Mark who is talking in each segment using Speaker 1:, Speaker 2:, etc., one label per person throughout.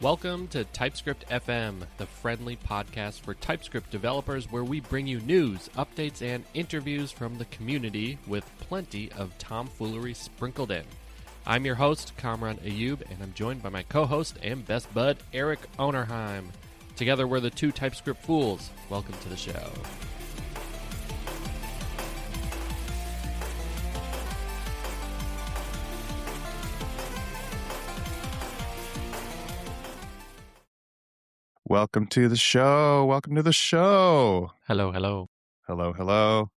Speaker 1: Welcome to TypeScript FM, the friendly podcast for TypeScript developers where we bring you news, updates, and interviews from the community with plenty of tomfoolery sprinkled in. I'm your host, Kamran Ayub, and I'm joined by my co-host and best bud, Eric Onerheim. Together, we're the two TypeScript fools. Welcome to the show.
Speaker 2: Welcome to the show. Welcome to the show.
Speaker 1: Hello, hello.
Speaker 2: Hello, hello.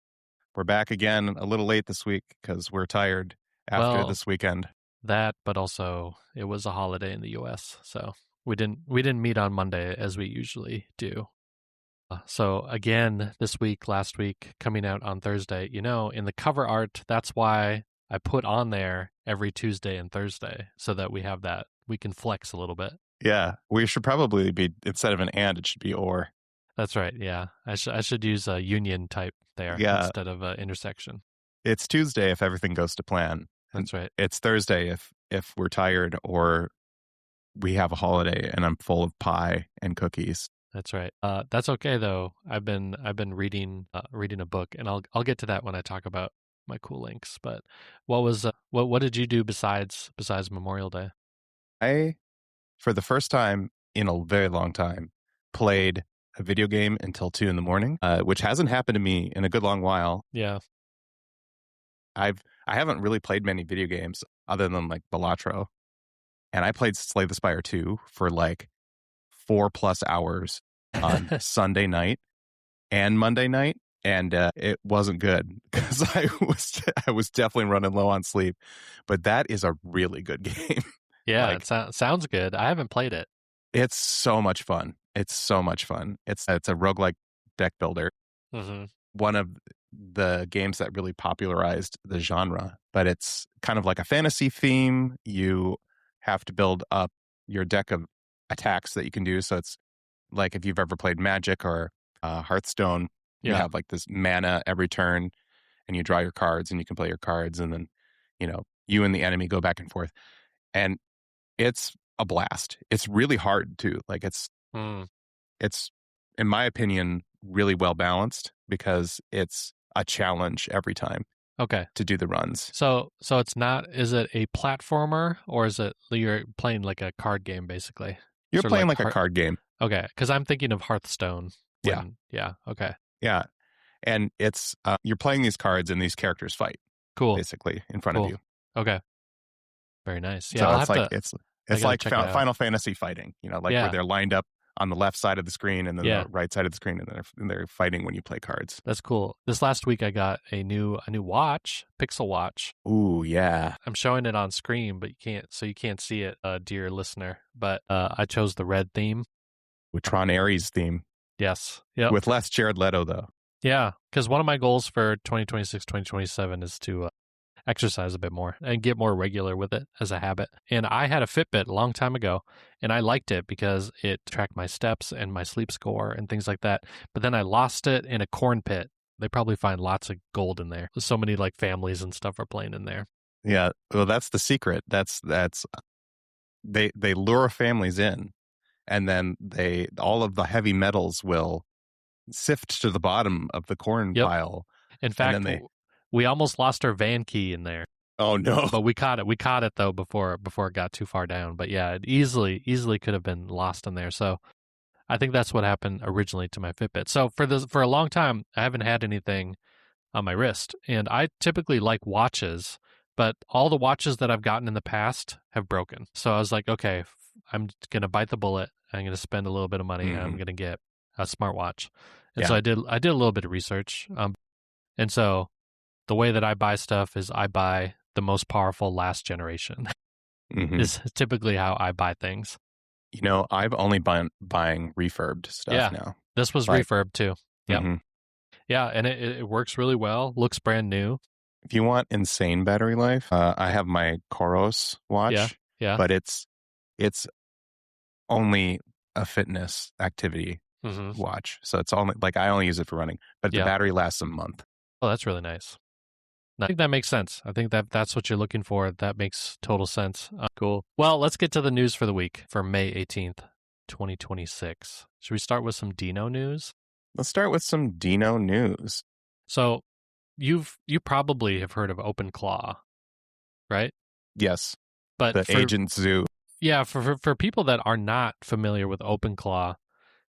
Speaker 2: We're back again a little late this week because we're tired after this weekend.
Speaker 1: That, but also it was a holiday in the U.S., so we didn't meet on Monday as we usually do. So again, this week, last week, coming out on Thursday. You know, in the cover art, that's why I put on there every Tuesday and Thursday so that we have that. We can flex a little bit.
Speaker 2: Yeah, we should probably be, instead of an and, it should be or.
Speaker 1: That's right, yeah. I should use a union type there instead of an intersection.
Speaker 2: It's Tuesday if everything goes to plan.
Speaker 1: That's right.
Speaker 2: It's Thursday if we're tired or we have a holiday and I'm full of pie and cookies.
Speaker 1: That's right. That's okay though. I've been reading a book, and I'll get to that when I talk about my cool links. But what did you do besides Memorial Day?
Speaker 2: I, for the first time in a very long time, played a video game until 2 a.m, which hasn't happened to me in a good long while.
Speaker 1: Yeah.
Speaker 2: I haven't really played many video games other than like Balatro. And I played Slay the Spire 2 for like 4+ hours on Sunday night and Monday night. And it wasn't good because I was definitely running low on sleep. But that is a really good game.
Speaker 1: Yeah, it sounds good. I haven't played it.
Speaker 2: It's so much fun. It's a roguelike deck builder.
Speaker 1: Mm-hmm.
Speaker 2: One of the games that really popularized the genre, but it's kind of like a fantasy theme. You have to build up your deck of attacks that you can do. So it's like if you've ever played Magic or Hearthstone, you have like this mana every turn and you draw your cards and you can play your cards, and then, you know, you and the enemy go back and forth. And it's a blast. It's really hard too. Like it's in my opinion really well balanced because it's a challenge every time.
Speaker 1: Okay.
Speaker 2: To do the runs.
Speaker 1: So it's not. Is it a platformer or is it you're playing like a card game basically?
Speaker 2: You're playing like a card game.
Speaker 1: Okay, because I'm thinking of Hearthstone. Yeah. Okay.
Speaker 2: Yeah, and it's you're playing these cards and these characters fight.
Speaker 1: Cool.
Speaker 2: Basically in front of you.
Speaker 1: Okay. Very nice. Yeah,
Speaker 2: so it's like Final Fantasy fighting, you know, like where they're lined up on the left side of the screen and then the right side of the screen, and they're fighting when you play cards.
Speaker 1: That's cool. This last week I got a new watch, Pixel Watch.
Speaker 2: Ooh, yeah.
Speaker 1: I'm showing it on screen, but you can't see it, dear listener. But I chose the red theme.
Speaker 2: With Tron Ares theme.
Speaker 1: Yes. Yep.
Speaker 2: With less Jared Leto though.
Speaker 1: Yeah, because one of my goals for 2026, 2027 is to exercise a bit more and get more regular with it as a habit. And I had a Fitbit a long time ago, and I liked it because it tracked my steps and my sleep score and things like that. But then I lost it in a corn pit. They probably find lots of gold in there. So many like families and stuff are playing in there.
Speaker 2: Yeah, well, that's the secret. That's they lure families in, and then all of the heavy metals will sift to the bottom of the corn pile.
Speaker 1: In fact, we almost lost our van key in there.
Speaker 2: Oh no!
Speaker 1: But we caught it. We caught it though before it got too far down. But yeah, it easily could have been lost in there. So I think that's what happened originally to my Fitbit. So for a long time, I haven't had anything on my wrist, and I typically like watches, but all the watches that I've gotten in the past have broken. So I was like, okay, I'm gonna bite the bullet. I'm gonna spend a little bit of money, and I'm gonna get a smartwatch. And so I did a little bit of research, and so the way that I buy stuff is I buy the most powerful last generation. Is typically how I buy things.
Speaker 2: You know, I've only buying refurbed stuff now.
Speaker 1: This was refurbed too. Yeah. Yeah, and it works really well. Looks brand new.
Speaker 2: If you want insane battery life, I have my Koros watch.
Speaker 1: Yeah.
Speaker 2: But it's only a fitness activity watch. So it's only like I only use it for running, but the battery lasts a month.
Speaker 1: Oh, that's really nice. I think that makes sense. I think that's what you're looking for. That makes total sense. Cool. Well, let's get to the news for the week for May 18th, 2026. Should we start with some Deno news?
Speaker 2: Let's start with some Deno news.
Speaker 1: So you probably have heard of OpenClaw, right?
Speaker 2: Yes.
Speaker 1: But
Speaker 2: the agent zoo.
Speaker 1: Yeah, for people that are not familiar with OpenClaw,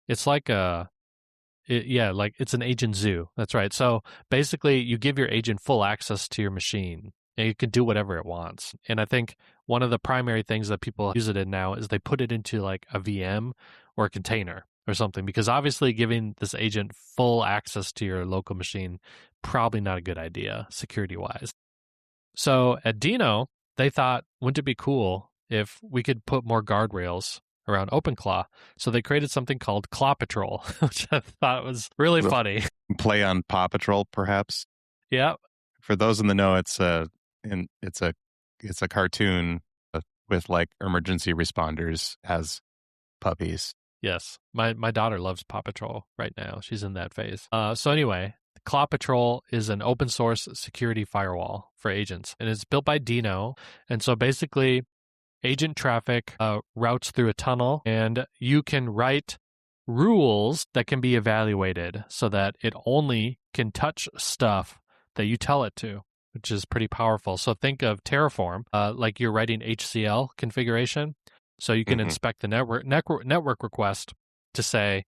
Speaker 1: it's like it's an agent zoo. That's right. So basically, you give your agent full access to your machine, and it can do whatever it wants. And I think one of the primary things that people use it in now is they put it into like a VM or a container or something, because obviously giving this agent full access to your local machine, probably not a good idea security-wise. So at Deno, they thought, wouldn't it be cool if we could put more guardrails around OpenClaw? So they created something called Claw Patrol, which I thought was really funny.
Speaker 2: Play on Paw Patrol, perhaps.
Speaker 1: Yeah.
Speaker 2: For those in the know, it's a cartoon with like emergency responders as puppies.
Speaker 1: Yes, my daughter loves Paw Patrol right now. She's in that phase. So anyway, Claw Patrol is an open source security firewall for agents, and it's built by Deno. And so basically, agent traffic routes through a tunnel, and you can write rules that can be evaluated so that it only can touch stuff that you tell it to, which is pretty powerful. So think of Terraform, like you're writing HCL configuration. So you can inspect the network request to say,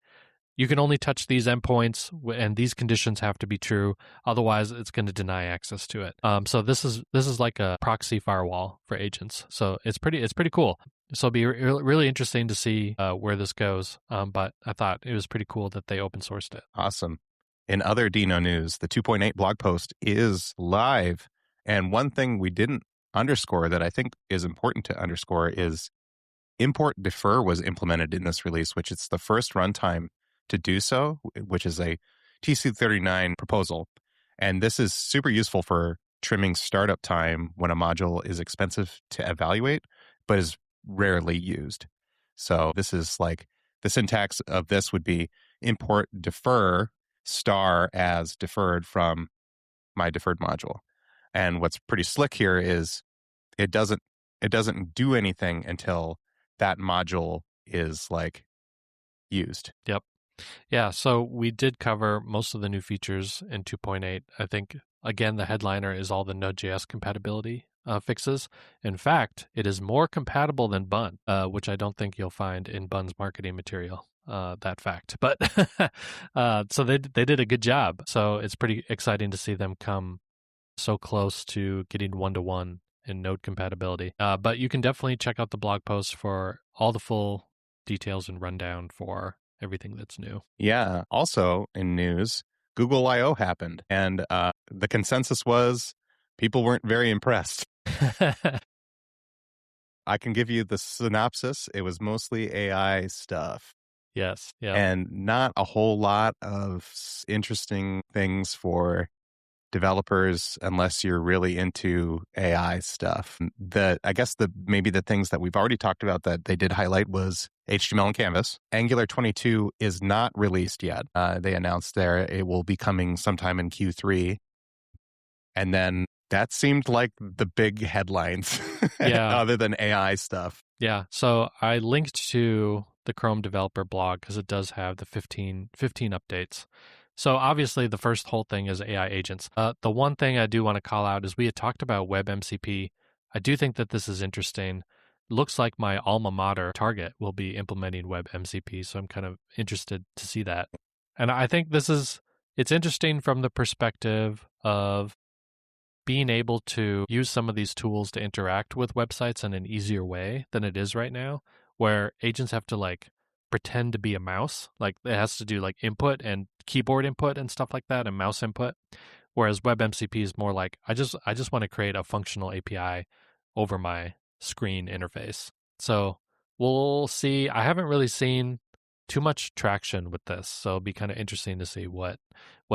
Speaker 1: you can only touch these endpoints and these conditions have to be true. Otherwise, it's going to deny access to it. So this is like a proxy firewall for agents. So it's pretty cool. So it'll be really interesting to see where this goes. But I thought it was pretty cool that they open sourced it.
Speaker 2: Awesome. In other Deno news, the 2.8 blog post is live. And one thing we didn't underscore that I think is important to underscore is import defer was implemented in this release, which it's the first runtime to do so, which is a TC39 proposal. And this is super useful for trimming startup time when a module is expensive to evaluate, but is rarely used. So this is like the syntax of this would be import defer star as deferred from my deferred module. And what's pretty slick here is it doesn't do anything until that module is like used.
Speaker 1: Yep. Yeah, so we did cover most of the new features in 2.8. I think, again, the headliner is all the Node.js compatibility fixes. In fact, it is more compatible than Bun, which I don't think you'll find in Bun's marketing material, that fact. But so they did a good job. So it's pretty exciting to see them come so close to getting one-to-one in Node compatibility. But you can definitely check out the blog post for all the full details and rundown for everything that's new.
Speaker 2: Yeah. Also in news, Google I/O happened, and the consensus was people weren't very impressed. I can give you the synopsis. It was mostly AI stuff.
Speaker 1: Yes. Yeah.
Speaker 2: And not a whole lot of interesting things for developers unless you're really into AI stuff. I guess maybe the things that we've already talked about that they did highlight was HTML and Canvas. Angular 22 is not released yet. They announced it will be coming sometime in Q3. And then that seemed like the big headlines other than AI stuff.
Speaker 1: Yeah. So I linked to the Chrome developer blog because it does have the 15 updates. So obviously the first whole thing is AI agents. The one thing I do want to call out is we had talked about WebMCP. I do think that this is interesting. Looks like my alma mater, Target, will be implementing WebMCP, so I'm kind of interested to see that. And I think it's interesting from the perspective of being able to use some of these tools to interact with websites in an easier way than it is right now, where agents have to like pretend to be a mouse. Like it has to do like input and keyboard input and stuff like that and mouse input. Whereas WebMCP is more like, I just want to create a functional API over my screen interface. So we'll see. I haven't really seen too much traction with this. So it'll be kind of interesting to see what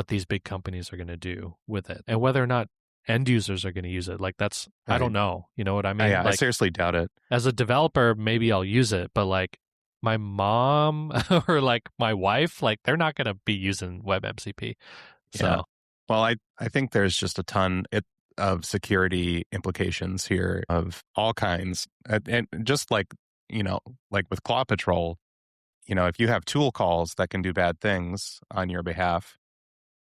Speaker 1: these big companies are going to do with it and whether or not end users are going to use it. Like that's, right. I don't know. You know what I mean?
Speaker 2: Yeah,
Speaker 1: like,
Speaker 2: I seriously doubt it.
Speaker 1: As a developer, maybe I'll use it, but like my mom or like my wife, like they're not going to be using WebMCP. So,
Speaker 2: yeah. Well, I think there's just a ton. of security implications here of all kinds. And just like, like with Claw Patrol, if you have tool calls that can do bad things on your behalf,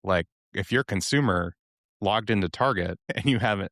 Speaker 2: like if you're a consumer logged into Target and you have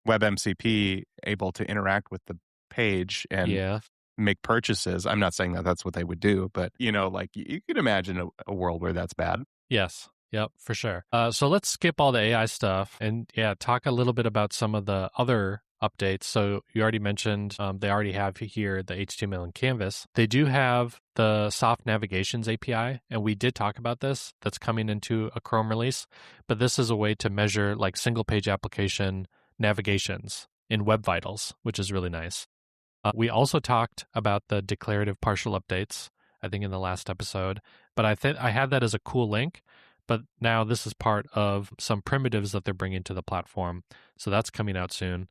Speaker 2: WebMCP able to interact with the page and
Speaker 1: Yeah.
Speaker 2: make purchases. I'm not saying that that's what they would do, but like you could imagine a world where that's bad.
Speaker 1: Yes. Yep, for sure. So let's skip all the AI stuff and talk a little bit about some of the other updates. So you already mentioned they already have here the HTML and Canvas. They do have the soft navigations API, and we did talk about this. That's coming into a Chrome release, but this is a way to measure like single page application navigations in Web Vitals, which is really nice. We also talked about the declarative partial updates, I think in the last episode, but I had that as a cool link. But now this is part of some primitives that they're bringing to the platform. So that's coming out soon.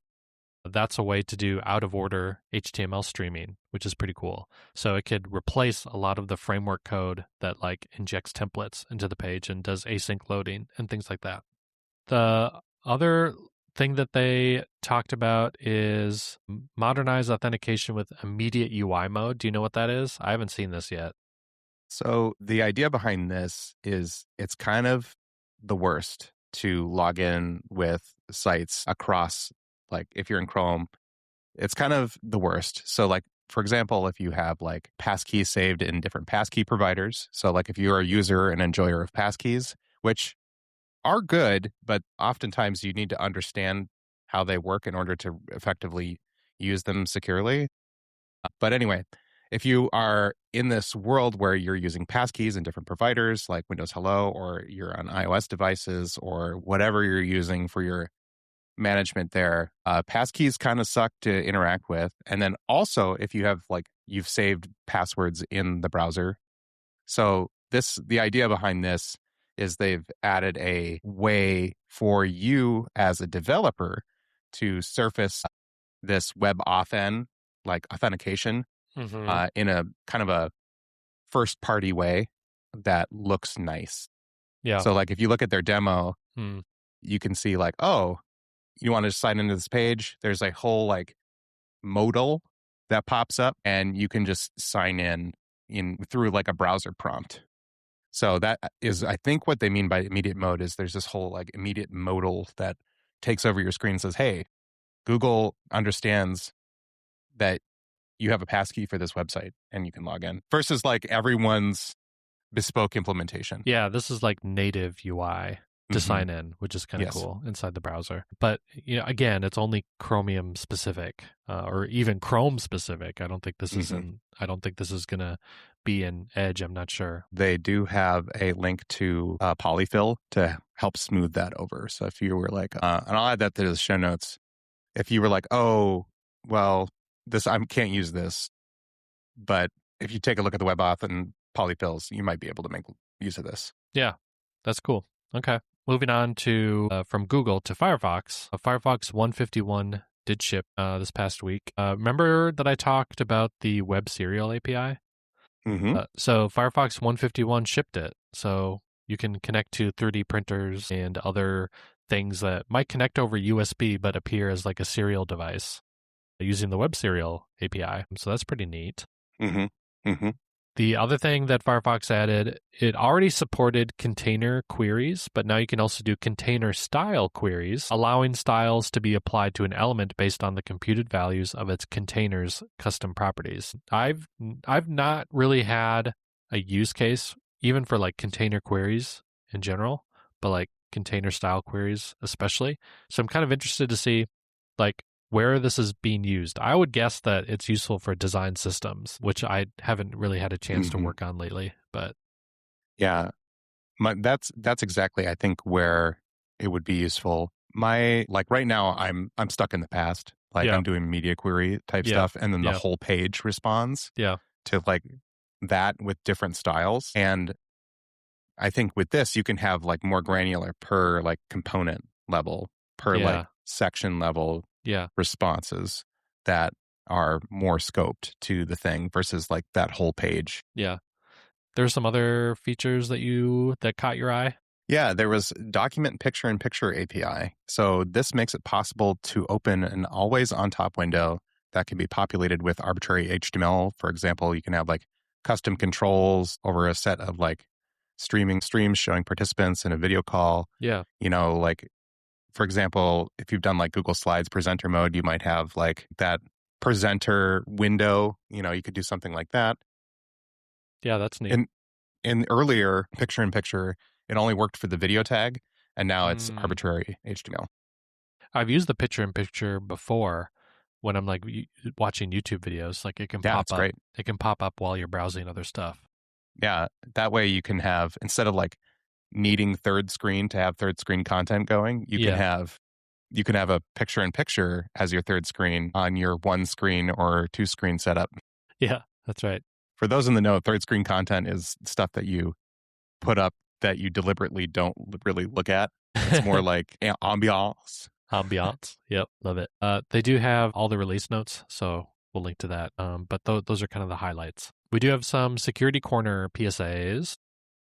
Speaker 1: That's a way to do out of order HTML streaming, which is pretty cool. So it could replace a lot of the framework code that like injects templates into the page and does async loading and things like that. The other thing that they talked about is modernized authentication with immediate UI mode. Do you know what that is? I haven't seen this yet.
Speaker 2: So the idea behind this is it's kind of the worst to log in with sites across, like if you're in Chrome, it's kind of the worst. So like, for example, if you have like passkeys saved in different passkey providers. So like if you're a user and enjoyer of passkeys, which are good, but oftentimes you need to understand how they work in order to effectively use them securely. But anyway, if you are in this world where you're using passkeys in different providers like Windows Hello, or you're on iOS devices or whatever you're using for your management there, passkeys kind of suck to interact with. And then also if you have like you've saved passwords in the browser. So the idea behind this is they've added a way for you as a developer to surface this web authn, like authentication, in a kind of a first party way that looks nice.
Speaker 1: Yeah.
Speaker 2: So like if you look at their demo, you can see like, oh, you want to sign into this page, there's a whole like modal that pops up and you can just sign in through like a browser prompt. So that is, I think what they mean by immediate mode is there's this whole like immediate modal that takes over your screen and says, hey, Google understands that you have a passkey for this website and you can log in, versus like everyone's bespoke implementation.
Speaker 1: Yeah, this is like native UI to sign in, which is kind of cool inside the browser. But again, it's only Chromium specific, or even Chrome specific. I don't think this is I don't think this is gonna be in Edge. I'm not sure.
Speaker 2: They do have a link to polyfill to help smooth that over. So if you were like, and I'll add that to the show notes. If you were like, oh, well, I can't use this, but if you take a look at the WebAuth and polyfills, you might be able to make use of this.
Speaker 1: Yeah, that's cool. Okay. Moving on to from Google to Firefox. Firefox 151 did ship this past week. Remember that I talked about the Web Serial API? So Firefox 151 shipped it. So you can connect to 3D printers and other things that might connect over USB but appear as like a serial device using the Web Serial API. So that's pretty neat. The other thing that Firefox added, it already supported container queries, but now you can also do container style queries, allowing styles to be applied to an element based on the computed values of its container's custom properties. I've not really had a use case, even for like container queries in general, but like container style queries especially. So I'm kind of interested to see like where this is being used. I would guess that it's useful for design systems, which I haven't really had a chance to work on lately. But
Speaker 2: yeah, that's exactly I think where it would be useful. Like right now, I'm stuck in the past. Like I'm doing media query type stuff, and then the whole page responds to like that with different styles. And I think with this, you can have like more granular per like component level, per like section level responses that are more scoped to the thing versus like that whole page.
Speaker 1: Yeah. There's some other features that caught your eye?
Speaker 2: Yeah, there was document picture-in-picture API. So this makes it possible to open an always on top window that can be populated with arbitrary HTML. For example, you can have like custom controls over a set of like streams showing participants in a video call.
Speaker 1: Yeah.
Speaker 2: Like, for example, if you've done like Google Slides presenter mode, you might have like that presenter window. You could do something like that.
Speaker 1: Yeah, that's neat.
Speaker 2: In earlier picture-in-picture, it only worked for the video tag, and now it's arbitrary HTML.
Speaker 1: I've used the picture-in-picture before when I'm like watching YouTube videos. Like it can pop up.
Speaker 2: Great.
Speaker 1: It can pop up while you're browsing other stuff.
Speaker 2: Yeah, that way you can have, instead of like needing third screen to have third screen content going, you can have a picture-in-picture as your third screen on your one screen or two screen setup.
Speaker 1: Yeah, that's right.
Speaker 2: For those in the know, third screen content is stuff that you put up that you deliberately don't really look at. It's more like ambiance.
Speaker 1: Ambiance. Yep, love it. They do have all the release notes, so we'll link to that. But those are kind of the highlights. We do have some Security Corner PSAs.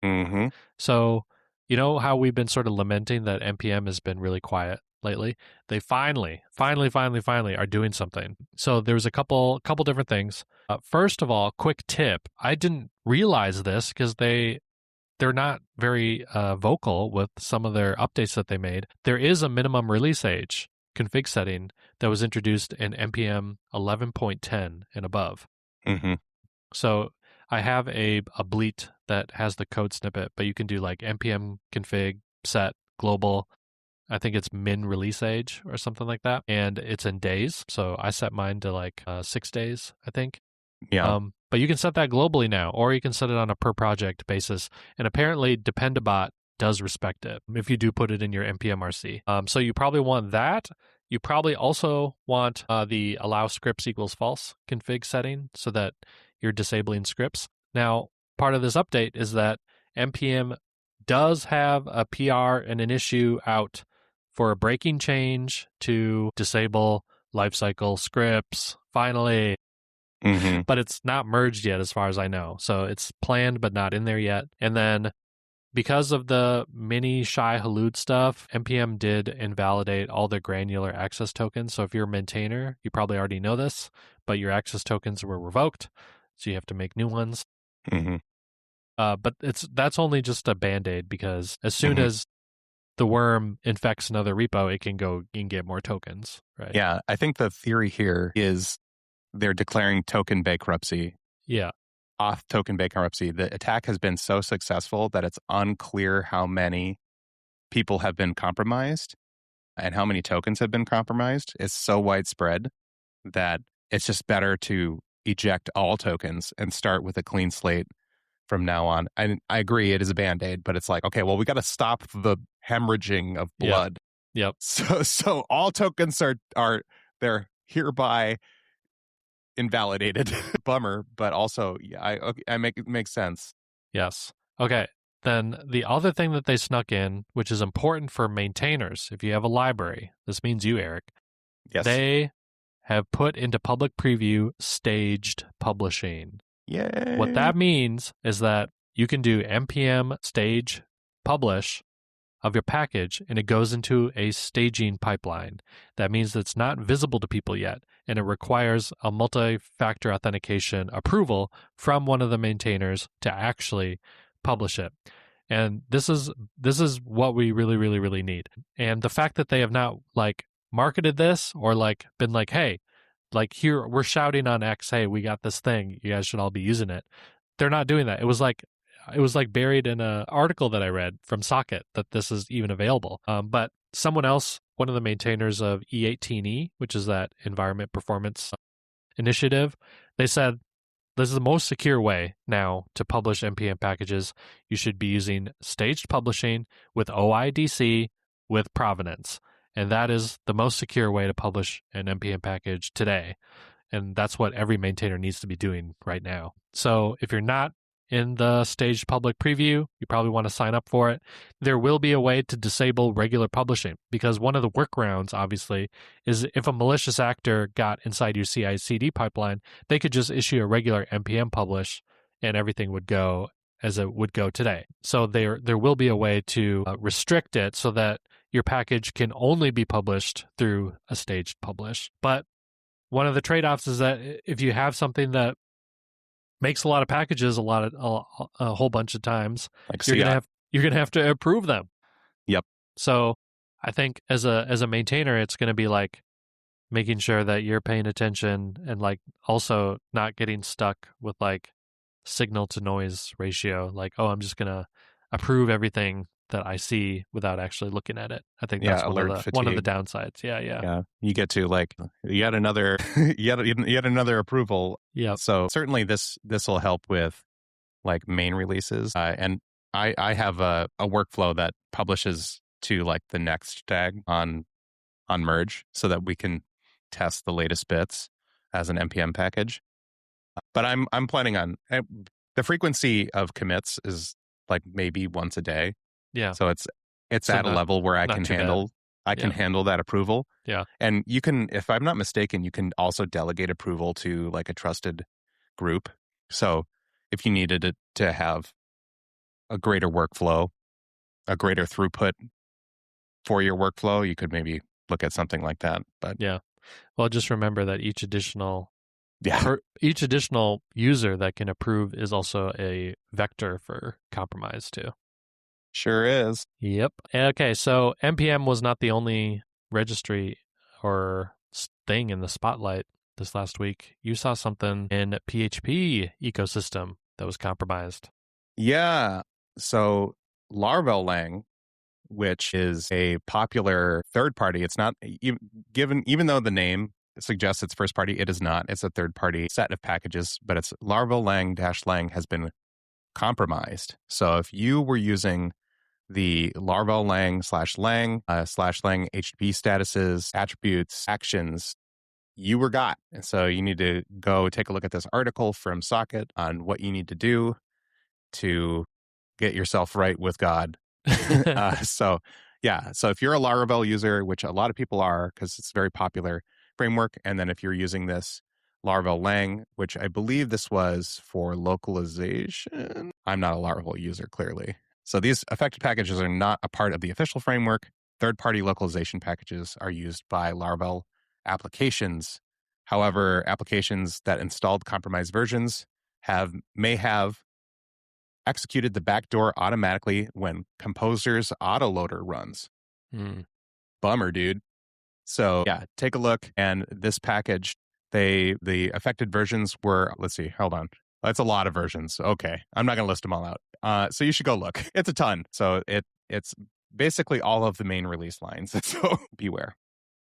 Speaker 2: Mm-hmm.
Speaker 1: So, how we've been sort of lamenting that NPM has been really quiet lately? They finally are doing something. So there's a couple different things. First of all, quick tip. I didn't realize this because they're not very vocal with some of their updates that they made. There is a minimum release age config setting that was introduced in NPM 11.10 and above.
Speaker 2: Mm-hmm.
Speaker 1: So I have a Bleet that has the code snippet, but you can do like npm config set global. I think it's min release age or something like that. And it's in days. So I set mine to like 6 days, I think.
Speaker 2: Yeah.
Speaker 1: But you can set that globally now, or you can set it on a per project basis. And apparently Dependabot does respect it if you do put it in your npm-rc. So you probably want that. You probably also want the allow scripts equals false config setting so that you're disabling scripts. Now, part of this update is that npm does have a PR and an issue out for a breaking change to disable lifecycle scripts, finally.
Speaker 2: Mm-hmm.
Speaker 1: But it's not merged yet as far as I know. So it's planned but not in there yet. And then because of the mini shy halud stuff, npm did invalidate all the granular access tokens. So if you're a maintainer, you probably already know this, but your access tokens were revoked. So you have to make new ones.
Speaker 2: Mm-hmm.
Speaker 1: But that's only just a band-aid because as soon as the worm infects another repo, it can go and get more tokens, right?
Speaker 2: Yeah, I think the theory here is they're declaring token bankruptcy.
Speaker 1: Yeah.
Speaker 2: Auth token bankruptcy. The attack has been so successful that it's unclear how many people have been compromised and how many tokens have been compromised. It's so widespread that it's just better to eject all tokens and start with a clean slate from now on. I agree it is a band-aid, but it's like, okay, well, we got to stop the hemorrhaging of blood.
Speaker 1: Yep.
Speaker 2: So all tokens are they're hereby invalidated. Bummer, but also it makes sense.
Speaker 1: Yes. Okay. Then the other thing that they snuck in, which is important for maintainers, if you have a library, this means you, Eric.
Speaker 2: Yes.
Speaker 1: They have put into public preview staged publishing.
Speaker 2: Yay.
Speaker 1: What that means is that you can do npm stage publish of your package, and it goes into a staging pipeline. That means that it's not visible to people yet, and it requires a multi-factor authentication approval from one of the maintainers to actually publish it. And this is what we really, really, really need. And the fact that they have not like marketed this or like been like, hey, like here we're shouting on X, hey, we got this thing, you guys should all be using it. They're not doing that. It was like buried in an article that I read from Socket that this is even available. But someone else, one of the maintainers of E18E, which is that environment performance initiative, they said this is the most secure way now to publish npm packages. You should be using staged publishing with OIDC with provenance. And that is the most secure way to publish an npm package today. And that's what every maintainer needs to be doing right now. So if you're not in the staged public preview, you probably want to sign up for it. There will be a way to disable regular publishing because one of the workarounds, obviously, is if a malicious actor got inside your CI/CD pipeline, they could just issue a regular npm publish and everything would go as it would go today. So there will be a way to restrict it so that your package can only be published through a staged publish. But one of the trade-offs is that if you have something that makes a lot of packages a whole bunch of times,
Speaker 2: Like
Speaker 1: you're gonna have to approve them.
Speaker 2: Yep.
Speaker 1: So I think as a maintainer, it's gonna be like making sure that you're paying attention and like also not getting stuck with like signal to noise ratio. Like, oh, I'm just gonna approve everything that I see without actually looking at it. I think that's one of the downsides. Yeah.
Speaker 2: You get to like yet another yet another approval.
Speaker 1: Yeah.
Speaker 2: So certainly this will help with like main releases. And I have a workflow that publishes to like the next tag on merge so that we can test the latest bits as an npm package. But I'm planning on the frequency of commits is like maybe once a day.
Speaker 1: Yeah.
Speaker 2: So it's at a level where I can handle that approval.
Speaker 1: Yeah.
Speaker 2: And you can, if I'm not mistaken, you can also delegate approval to like a trusted group. So if you needed it to have a greater workflow, a greater throughput for your workflow, you could maybe look at something like that. But
Speaker 1: yeah. Well, just remember that each additional user that can approve is also a vector for compromise too.
Speaker 2: Sure is.
Speaker 1: Yep. Okay, so npm was not the only registry or thing in the spotlight this last week. You saw something in PHP ecosystem that was compromised.
Speaker 2: Yeah. So Laravel Leung, which is a popular third party, it's not even though the name suggests it's first party, it is not. It's a third party set of packages, but it's Laravel Leung-Lang has been compromised. So if you were using the Laravel Leung /Lang /Lang HTTP statuses, attributes, actions, you were got. And so you need to go take a look at this article from Socket on what you need to do to get yourself right with God. So if you're a Laravel user, which a lot of people are because it's a very popular framework, and then if you're using this Laravel Leung, which I believe this was for localization. I'm not a Laravel user, clearly. So these affected packages are not a part of the official framework. Third-party localization packages are used by Laravel applications. However, applications that installed compromised versions may have executed the backdoor automatically when Composer's autoloader runs. Bummer, dude. So yeah, take a look. And this package, the affected versions were, let's see, hold on. That's a lot of versions. Okay. I'm not going to list them all out. So you should go look. It's a ton. So it's basically all of the main release lines. So beware.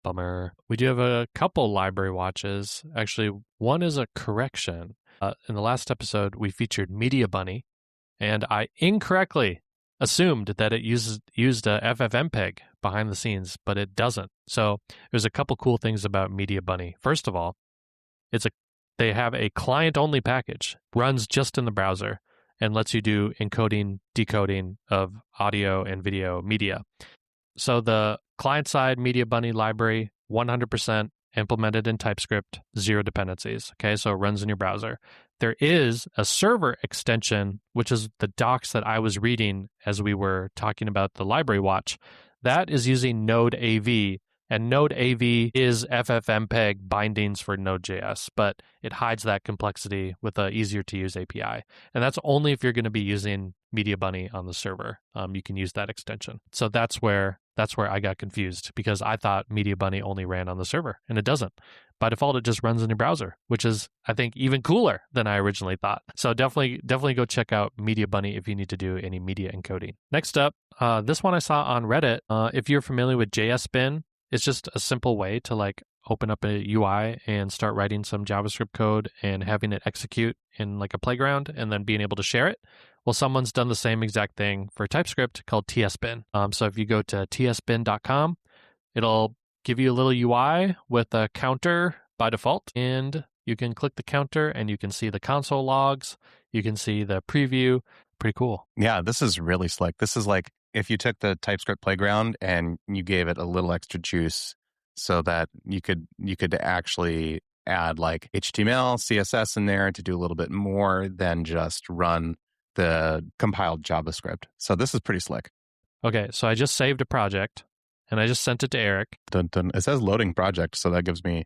Speaker 1: Bummer. We do have a couple library watches. Actually, one is a correction. In the last episode, we featured mediabunny, and I incorrectly assumed that it used a ffmpeg behind the scenes, but it doesn't. So there's a couple cool things about mediabunny. First of all, they have a client-only package, runs just in the browser, and lets you do encoding, decoding of audio and video media. So the client-side mediabunny library, 100% implemented in TypeScript, 0 dependencies. Okay, so it runs in your browser. There is a server extension, which is the docs that I was reading as we were talking about the library watch. That is using Node.AV, and Node.AV is ffmpeg bindings for Node.js, but it hides that complexity with an easier-to-use API. And that's only if you're going to be using mediabunny on the server. You can use that extension. So that's where I got confused, because I thought mediabunny only ran on the server, and it doesn't. By default, it just runs in your browser, which is, I think, even cooler than I originally thought. So definitely go check out mediabunny if you need to do any media encoding. Next up, this one I saw on Reddit. If you're familiar with JSBin, it's just a simple way to like open up a UI and start writing some JavaScript code and having it execute in like a playground and then being able to share it. Well, someone's done the same exact thing for TypeScript called TSBin. So if you go to tsbin.com, it'll give you a little UI with a counter by default, and you can click the counter and you can see the console logs. You can see the preview. Pretty cool.
Speaker 2: Yeah, this is really slick. This is like if you took the TypeScript playground and you gave it a little extra juice so that you could actually add like HTML, CSS in there to do a little bit more than just run the compiled JavaScript. So this is pretty slick.
Speaker 1: Okay, so I just saved a project and I just sent it to Eric.
Speaker 2: Dun, dun. It says loading project, so that gives me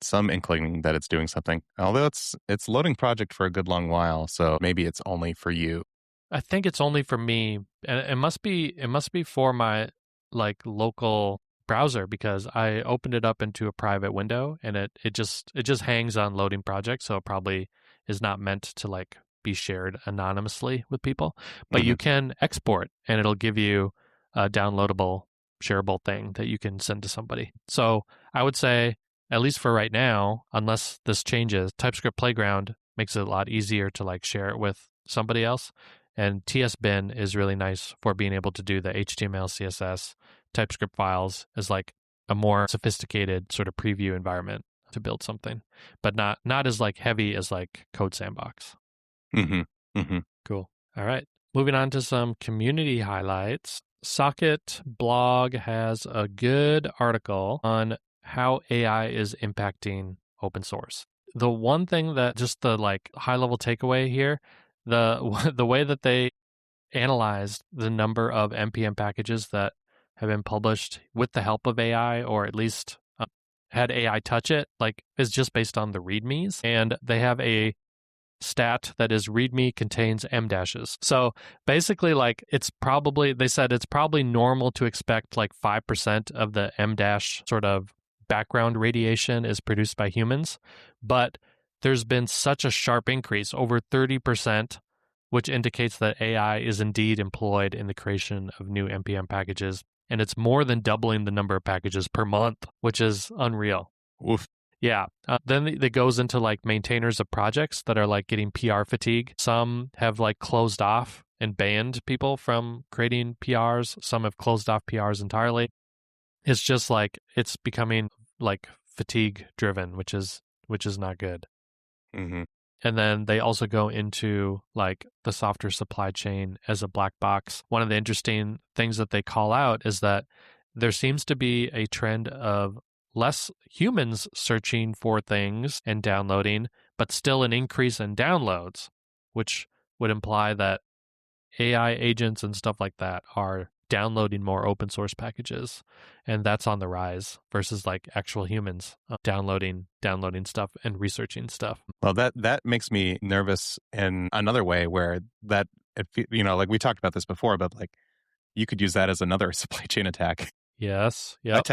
Speaker 2: some inkling that it's doing something. Although it's loading project for a good long while, so maybe it's only for you.
Speaker 1: I think it's only for me, and it must be for my like local browser, because I opened it up into a private window and it just hangs on loading project, so it probably is not meant to like be shared anonymously with people. But you can export and it'll give you a downloadable, shareable thing that you can send to somebody. So I would say, at least for right now, unless this changes, TypeScript Playground makes it a lot easier to like share it with somebody else. And TSBin is really nice for being able to do the HTML, CSS, TypeScript files as like a more sophisticated sort of preview environment to build something, but not as like heavy as like Code Sandbox. Cool. All right. Moving on to some community highlights. Socket blog has a good article on how AI is impacting open source. The one thing that just the like high level takeaway here, the way that they analyzed the number of npm packages that have been published with the help of AI, or at least had AI touch it, like is just based on the readmes. And they have a stat that is readme contains m dashes. So basically, like they said it's probably normal to expect like 5% of the m dash sort of background radiation is produced by humans, but there's been such a sharp increase, over 30%, which indicates that AI is indeed employed in the creation of new npm packages, and it's more than doubling the number of packages per month, which is unreal.
Speaker 2: Oof.
Speaker 1: Yeah. Then it goes into like maintainers of projects that are like getting PR fatigue. Some have like closed off and banned people from creating PRs. Some have closed off PRs entirely. It's just like it's becoming like fatigue driven, which is not good. And then they also go into like the software supply chain as a black box. One of the interesting things that they call out is that there seems to be a trend of less humans searching for things and downloading, but still an increase in downloads, which would imply that AI agents and stuff like that are downloading more open source packages, and that's on the rise versus like actual humans downloading stuff and researching stuff.
Speaker 2: Well, that makes me nervous in another way, where that, like we talked about this before, but like you could use that as another supply chain attack.
Speaker 1: Yes. Yep.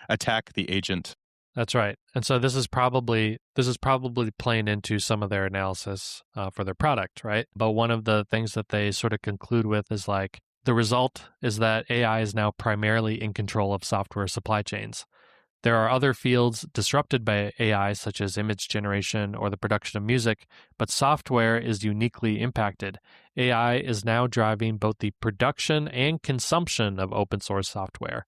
Speaker 2: Attack the agent.
Speaker 1: That's right. And so this is probably playing into some of their analysis for their product, right? But one of the things that they sort of conclude with is like, the result is that AI is now primarily in control of software supply chains. There are other fields disrupted by AI, such as image generation or the production of music, but software is uniquely impacted. AI is now driving both the production and consumption of open source software.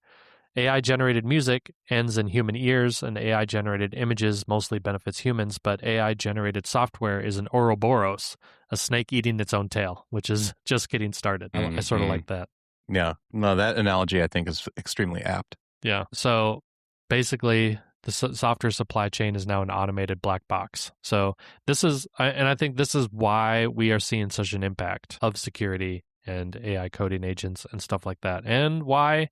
Speaker 1: AI-generated music ends in human ears, and AI-generated images mostly benefits humans, but AI-generated software is an Ouroboros, a snake eating its own tail, which is just getting started. I sort of like that.
Speaker 2: Yeah. No, that analogy I think is extremely apt.
Speaker 1: Yeah. So basically, the software supply chain is now an automated black box. So this is, and I think this is why we are seeing such an impact of security and AI coding agents and stuff like that, and why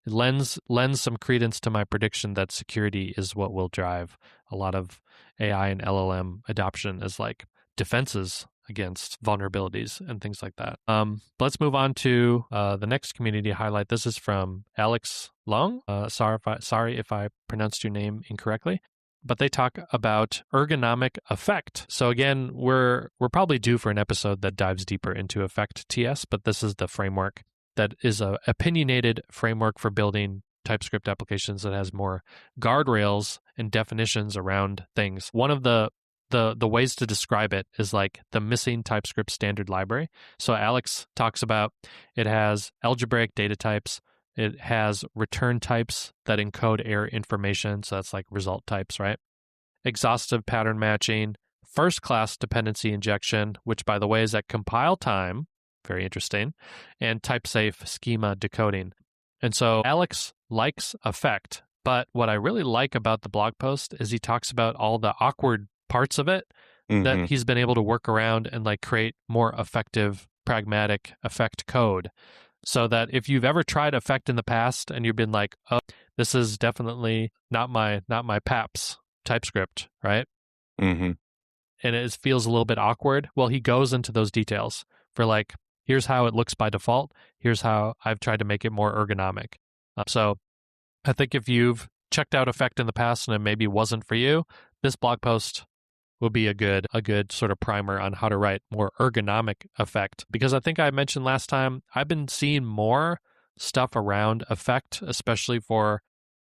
Speaker 1: it lends some credence to my prediction that security is what will drive a lot of AI and LLM adoption as like defenses against vulnerabilities and things like that. But let's move on to the next community highlight. This is from Alex Leung. Sorry if I pronounced your name incorrectly. But they talk about ergonomic effect. So again, we're probably due for an episode that dives deeper into effect TS, but this is the framework that is a opinionated framework for building TypeScript applications that has more guardrails and definitions around things. One of the ways to describe it is like the missing TypeScript standard library. So Alex talks about it has algebraic data types. It has return types that encode error information. So that's like result types, right? Exhaustive pattern matching, first-class dependency injection, which by the way is at compile time, very interesting, and type-safe schema decoding. And so Alex likes effect, but what I really like about the blog post is he talks about all the awkward parts of it that
Speaker 2: Mhm.
Speaker 1: he's been able to work around and like create more effective, pragmatic effect code. So that if you've ever tried effect in the past and you've been like, oh, this is definitely not my PAPS TypeScript, right?
Speaker 2: Mhm.
Speaker 1: And it feels a little bit awkward. Well, he goes into those details for like, here's how it looks by default. Here's how I've tried to make it more ergonomic. So I think if you've checked out effect in the past and it maybe wasn't for you, this blog post will be a good sort of primer on how to write more ergonomic effect. Because I think I mentioned last time, I've been seeing more stuff around effect, especially for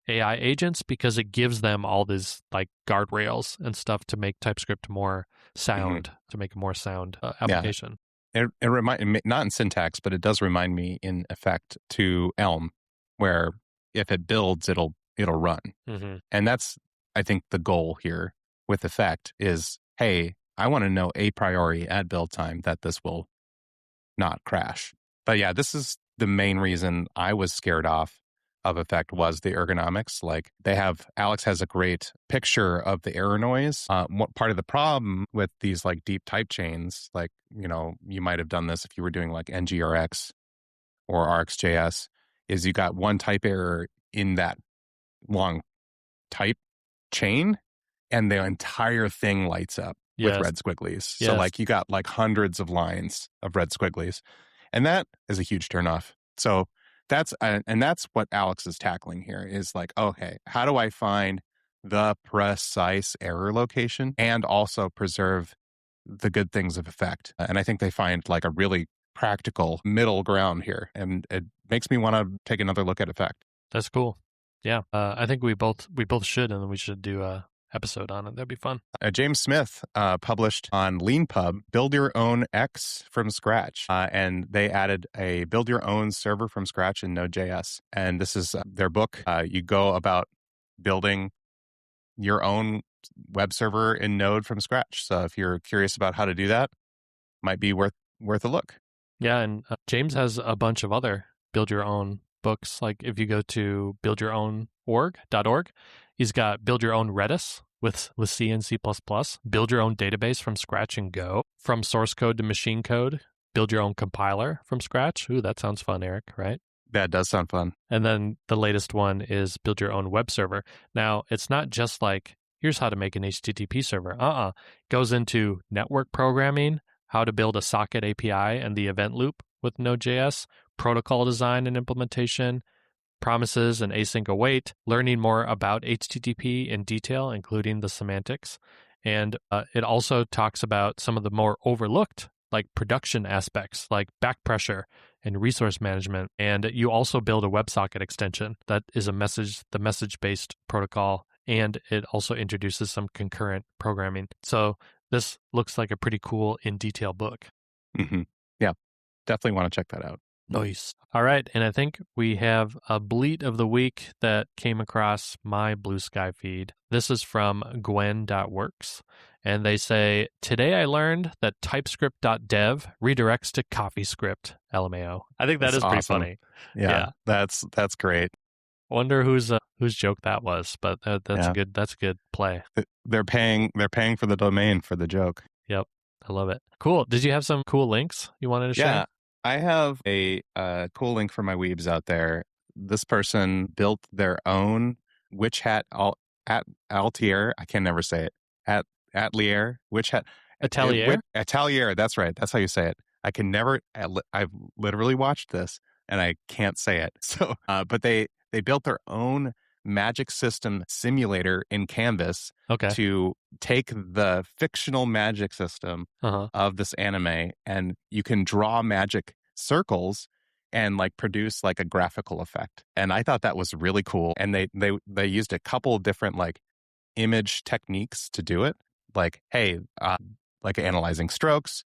Speaker 1: AI agents, because it gives them all these like guardrails and stuff to make TypeScript more
Speaker 2: Mhm.
Speaker 1: sound, to make a more sound
Speaker 2: Yeah.
Speaker 1: application.
Speaker 2: It remind not in syntax, but it does remind me in effect to Elm, where if it builds, it'll run.
Speaker 1: Mm-hmm.
Speaker 2: And that's, I think, the goal here with effect is, hey, I want to know a priori at build time that this will not crash. But yeah, this is the main reason I was scared off of effect was the ergonomics. Like Alex has a great picture of the error noise. What part of the problem with these like deep type chains, like, you might have done this if you were doing like NGRX or RxJS, is you got one type error in that long type chain and the entire thing lights up with
Speaker 1: Yes.
Speaker 2: red squigglies. So
Speaker 1: Yes.
Speaker 2: like you got like hundreds of lines of red squigglies. And that is a huge turnoff. So that's what Alex is tackling here is like, okay, how do I find the precise error location and also preserve the good things of effect? And I think they find like a really practical middle ground here. And it makes me want to take another look at effect.
Speaker 1: That's cool. Yeah. I think we both should, and then we should do a episode on it. That'd be fun.
Speaker 2: James Smith published on LeanPub, Build Your Own X from Scratch. And they added a build your own server from scratch in Node.js. And this is their book. You go about building your own web server in Node from scratch. So if you're curious about how to do that, might be worth a look.
Speaker 1: Yeah, and James has a bunch of other build your own books. Like if you go to buildyourown.org, he's got build your own Redis with C and C++, build your own database from scratch in Go, from source code to machine code, build your own compiler from scratch. Ooh, that sounds fun, Eric, right?
Speaker 2: That does sound fun.
Speaker 1: And then the latest one is build your own web server. Now, it's not just like, here's how to make an HTTP server. It goes into network programming, how to build a socket API and the event loop with Node.js, protocol design and implementation, promises and async await, learning more about HTTP in detail, including the semantics. And it also talks about some of the more overlooked, like production aspects, like back pressure and resource management. And you also build a WebSocket extension that is the message-based protocol, and it also introduces some concurrent programming. So this looks like a pretty cool in detail book.
Speaker 2: Mm-hmm. Yeah, definitely want to check that out.
Speaker 1: Nice. All right. And I think we have a Bleet of the week that came across my Blue Sky feed. This is from Gwen.works. And they say, today I learned that TypeScript.dev redirects to CoffeeScript, LMAO. I think that's pretty
Speaker 2: awesome.
Speaker 1: funny.
Speaker 2: Yeah. That's great.
Speaker 1: Wonder whose joke that was, but that's a good play.
Speaker 2: They're paying for the domain for the joke.
Speaker 1: Yep. I love it. Cool. Did you have some cool links you wanted to share?
Speaker 2: Yeah. I have a cool link for my weebs out there. This person built their own witch hat Atelier. I can never say it. Atelier. Witch hat.
Speaker 1: Atelier?
Speaker 2: Atelier. That's right. That's how you say it. I can never. I've literally watched this and I can't say it. So, but they built their own magic system simulator in Canvas to take the fictional magic system of this anime, and you can draw magic circles and like produce like a graphical effect. And I thought that was really cool. And they used a couple different like image techniques to do it. Like, hey, like analyzing strokes,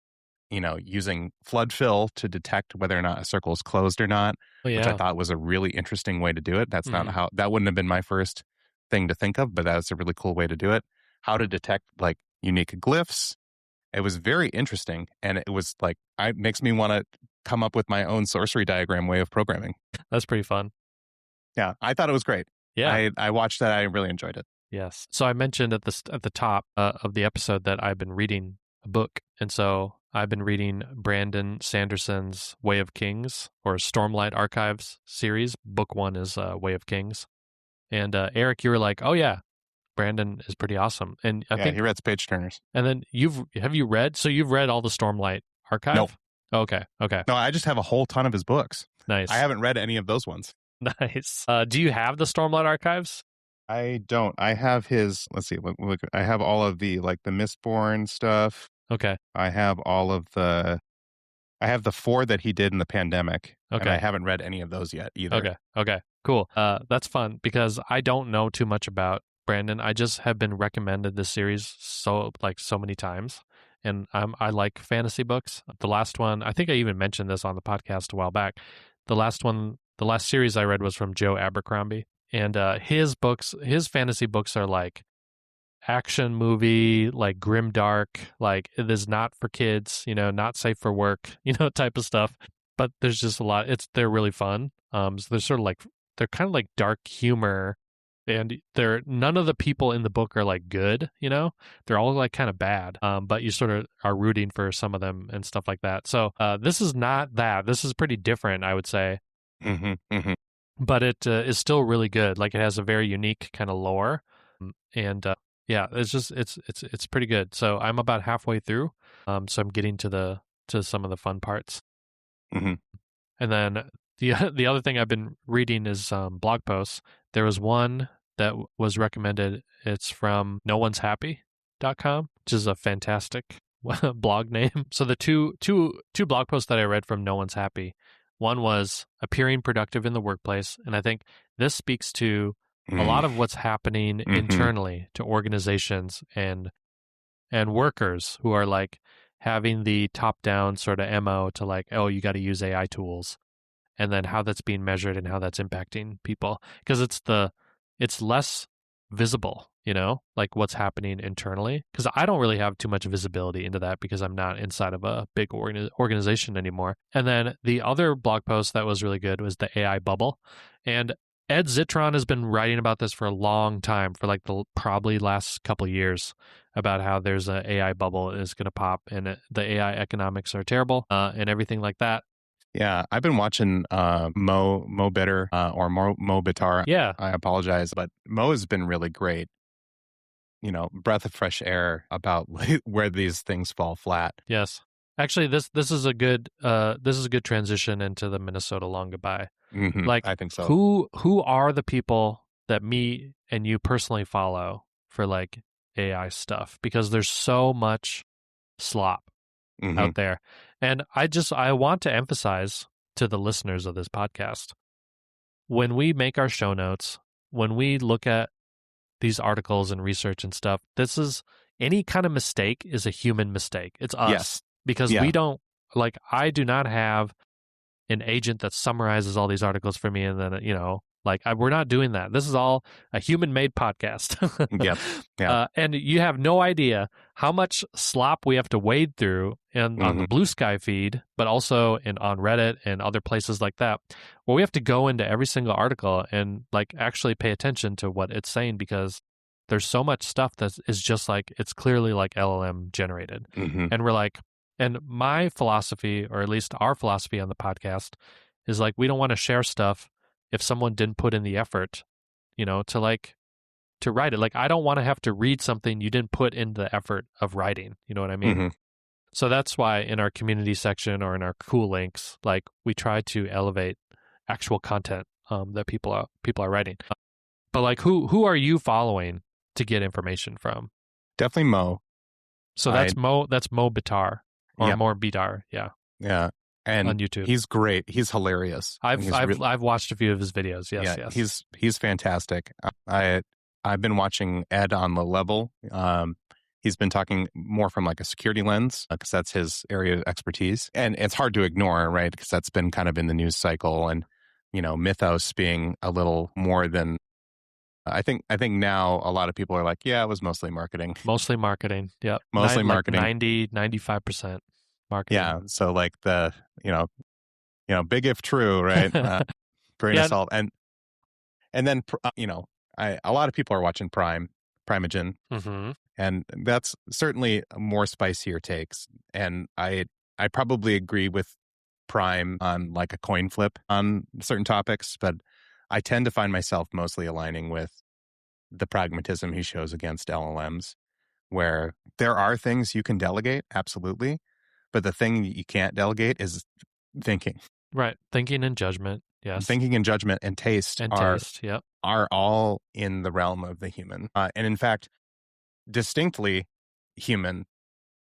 Speaker 2: using flood fill to detect whether or not a circle is closed or not, which I thought was a really interesting way to do it. That's not that wouldn't have been my first thing to think of, but that's a really cool way to do it. How to detect like unique glyphs. It was very interesting. And it was like, it makes me want to come up with my own sorcery diagram way of programming.
Speaker 1: That's pretty fun.
Speaker 2: Yeah. I thought it was great.
Speaker 1: Yeah.
Speaker 2: I watched that. I really enjoyed it.
Speaker 1: Yes. So I mentioned at the top of the episode that I've been reading a book, and so I've been reading Brandon Sanderson's Way of Kings or Stormlight Archives series. Book 1 is Way of Kings, and Eric, you were like, "Oh yeah, Brandon is pretty awesome," and I think
Speaker 2: he reads page turners.
Speaker 1: And then have you read? So you've read all the Stormlight archive?
Speaker 2: Nope.
Speaker 1: Okay.
Speaker 2: No, I just have a whole ton of his books.
Speaker 1: Nice.
Speaker 2: I haven't read any of those ones.
Speaker 1: Nice. Do you have the Stormlight archives?
Speaker 2: I don't. I have his. Let's see. Look, I have all of the the Mistborn stuff.
Speaker 1: Okay.
Speaker 2: I have all of the. I have the 4 that he did in the pandemic.
Speaker 1: Okay.
Speaker 2: And I haven't read any of those yet either.
Speaker 1: Okay. Cool. That's fun because I don't know too much about Brandon. I just have been recommended this series so many times, and I like fantasy books. The last one, I think I even mentioned this on the podcast a while back. The last series I read was from Joe Abercrombie, and his fantasy books are like action movie, like grimdark, like it is not for kids, not safe for work, type of stuff. But there's just a lot. They're really fun. So they're sort of they're kind of like dark humor, and none of the people in the book are like good, they're all like kind of bad. But you sort of are rooting for some of them and stuff like that. So this is not that. This is pretty different, I would say. But it is still really good. Like it has a very unique kind of lore, and yeah, it's pretty good. So I'm about halfway through. So I'm getting to some of the fun parts. And then the other thing I've been reading is blog posts. There was one that was recommended. It's from nooneshappy.com, which is a fantastic blog name. So the two blog posts that I read from No One's Happy, one was appearing productive in the workplace, and I think this speaks to a lot of what's happening internally to organizations and workers who are like having the top-down sort of MO to like, oh, you got to use AI tools, and then how that's being measured and how that's impacting people, because it's less visible, like what's happening internally, because I don't really have too much visibility into that because I'm not inside of a big organization anymore. And then the other blog post that was really good was the AI bubble, and Ed Zitron has been writing about this for a long time, for like the probably last couple of years, about how there's an AI bubble is going to pop, and the AI economics are terrible, and everything like that.
Speaker 2: Yeah, I've been watching Mo Bitter or Mo Bitar.
Speaker 1: Yeah,
Speaker 2: I apologize, but Mo has been really great. Breath of fresh air about where these things fall flat.
Speaker 1: Yes, actually, this is a good transition into the Minnesota long goodbye. Like,
Speaker 2: I think so.
Speaker 1: Who are the people that me and you personally follow for like AI stuff? Because there's so much slop out there. And I want to emphasize to the listeners of this podcast, when we make our show notes, when we look at these articles and research and stuff, this is any kind of mistake is a human mistake. It's us.
Speaker 2: Yes.
Speaker 1: Because we don't, like, I do not have an agent that summarizes all these articles for me, and then, we're not doing that. This is all a human-made podcast.
Speaker 2: Yep. Yeah.
Speaker 1: And you have no idea how much slop we have to wade through on the Blue Sky feed, but also on Reddit and other places like that, where we have to go into every single article and like actually pay attention to what it's saying, because there's so much stuff that is just like, it's clearly like LLM generated. And we're like, and my philosophy, or at least our philosophy on the podcast, is like, we don't want to share stuff if someone didn't put in the effort, to write it. Like, I don't want to have to read something you didn't put in the effort of writing. You know what I mean? So that's why in our community section or in our cool links, like, we try to elevate actual content that people are writing. But like, who are you following to get information from?
Speaker 2: Definitely Mo.
Speaker 1: So that's Mo Bitar. Or more Bidar, yeah.
Speaker 2: Yeah. And
Speaker 1: on YouTube.
Speaker 2: He's great. He's hilarious.
Speaker 1: I've watched a few of his videos. Yes,
Speaker 2: yeah,
Speaker 1: yes.
Speaker 2: He's fantastic. I've been watching Ed on the level. He's been talking more from like a security lens, because that's his area of expertise. And it's hard to ignore, right? Because that's been kind of in the news cycle, and Mythos being a little more than I think now a lot of people are like, yeah, it was mostly marketing.
Speaker 1: Mostly marketing. Yep.
Speaker 2: Mostly marketing.
Speaker 1: 95% marketing.
Speaker 2: Yeah. So like the, big if true, right? Grain of salt. And then, a lot of people are watching Prime. Primogen.
Speaker 1: Mm-hmm.
Speaker 2: And that's certainly more spicier takes. And I probably agree with Prime on like a coin flip on certain topics, but I tend to find myself mostly aligning with the pragmatism he shows against LLMs, where there are things you can delegate, absolutely, but the thing you can't delegate is thinking.
Speaker 1: Right. Thinking and judgment. Yes.
Speaker 2: Thinking and judgment and taste
Speaker 1: and
Speaker 2: are
Speaker 1: taste. Yep.
Speaker 2: all in the realm of the human. And in fact, distinctly human.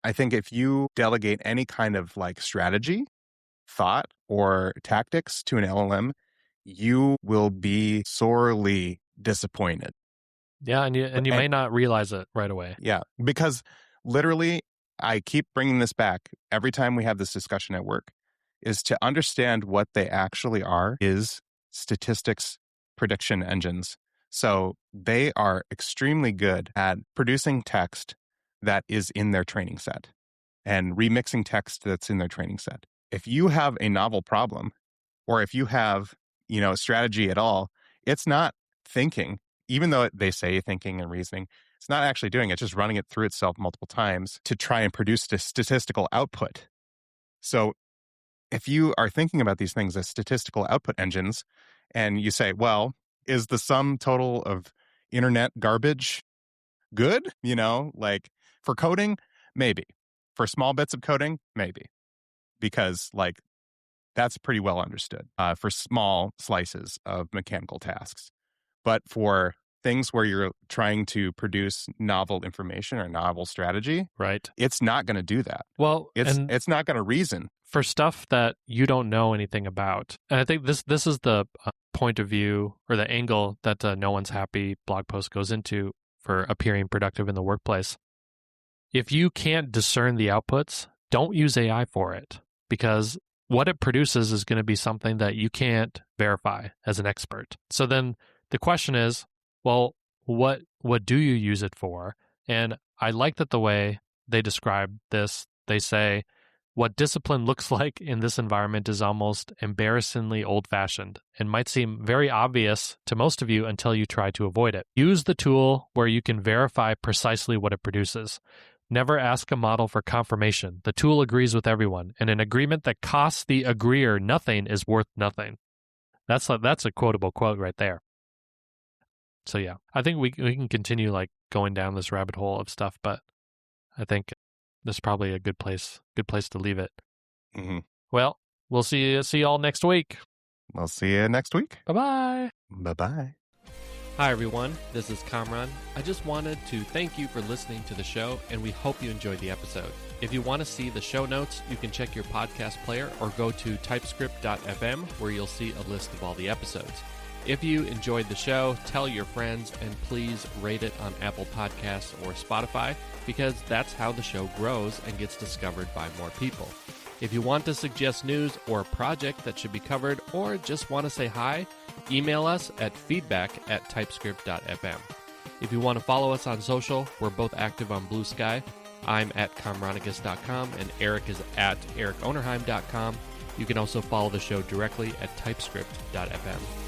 Speaker 2: I think if you delegate any kind of like strategy, thought, or tactics to an LLM, you will be sorely disappointed.
Speaker 1: Yeah, and you may not realize it right away.
Speaker 2: Yeah, because literally, I keep bringing this back every time we have this discussion at work, is to understand what they actually are is statistics prediction engines. So they are extremely good at producing text that is in their training set and remixing text that's in their training set. If you have a novel problem, or if you have, a strategy at all, it's not thinking, even though they say thinking and reasoning, it's not actually doing it, it's just running it through itself multiple times to try and produce a statistical output. So if you are thinking about these things as statistical output engines, and you say, well, is the sum total of internet garbage good? Like for coding, maybe. For small bits of coding, maybe. Because like that's pretty well understood for small slices of mechanical tasks. But for things where you're trying to produce novel information or novel strategy,
Speaker 1: right,
Speaker 2: it's not going to do that.
Speaker 1: Well,
Speaker 2: it's not going to reason.
Speaker 1: For stuff that you don't know anything about. And I think this is the point of view or the angle that No One's Happy blog post goes into for appearing productive in the workplace. If you can't discern the outputs, don't use AI for it, because what it produces is going to be something that you can't verify as an expert. So then the question is, well, what do you use it for? And I like that the way they describe this, they say, what discipline looks like in this environment is almost embarrassingly old-fashioned and might seem very obvious to most of you until you try to avoid it. Use the tool where you can verify precisely what it produces. Never ask a model for confirmation. The tool agrees with everyone, and an agreement that costs the agreeer nothing is worth nothing. That's a quotable quote right there. So yeah, I think we can continue like going down this rabbit hole of stuff, but I think this is probably a good place to leave it.
Speaker 2: Mm-hmm.
Speaker 1: Well, we'll see you all next week.
Speaker 2: We'll see you next week.
Speaker 1: Bye-bye.
Speaker 2: Bye-bye.
Speaker 1: Hi, everyone. This is Kamran. I just wanted to thank you for listening to the show, and we hope you enjoyed the episode. If you want to see the show notes, you can check your podcast player or go to typescript.fm, where you'll see a list of all the episodes. If you enjoyed the show, tell your friends, and please rate it on Apple Podcasts or Spotify, because that's how the show grows and gets discovered by more people. If you want to suggest news or a project that should be covered, or just want to say hi, email us at feedback@typescript.fm. If you want to follow us on social, we're both active on Blue Sky. I'm at comronicus.com, and Eric is at ericonerheim.com. You can also follow the show directly at typescript.fm.